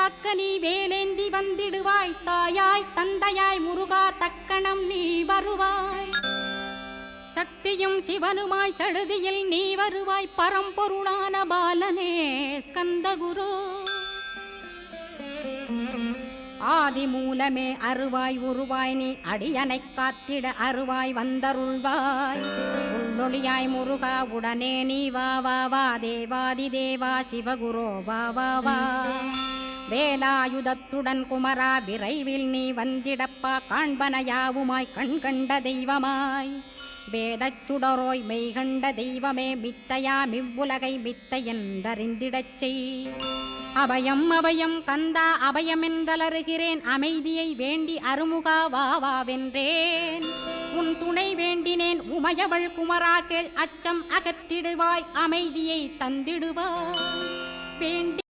காக்க நீ வேலேந்தி வந்திடுவாய் தாயாய் தந்தையாய் முருகா தக்கணம் நீ வருவாய் சக்தியும் சிவனுமாய் சடுதியில் நீ வருவாய் பரம்பொருளான பாலனே ஸ்கந்தகுரு ஆதி மூலமே அருவாய் உருவாய் நீ அடியனை காத்திட அருவாய் வந்தருள்வாய் உள்ளொளியாய் முருகா உடனே நீ வா வா வா தேவாதி தேவா சிவகுரோ வா வா வா வேலாயுதத்துடன் குமரா விரைவில் நீ வந்திடப்பா காண்பன யாவுமாய் கண் கண்ட தெய்வமாய் வேதச் சுடரோய் மெய்கண்ட தெய்வமே மித்தையா மிவ்வுலகை மித்தை என்றறிந்திடச் செய் அபயம் அபயம் கந்தா அபயமென்றலறுகிறேன் அமைதியை வேண்டி அருமுகா வா வா வென்றேன் உன் துணை வேண்டினேன் உமையவள் குமரா கேள் அச்சம் அகற்றிடுவாய் அமைதியை தந்திடுவாய் வேண்டி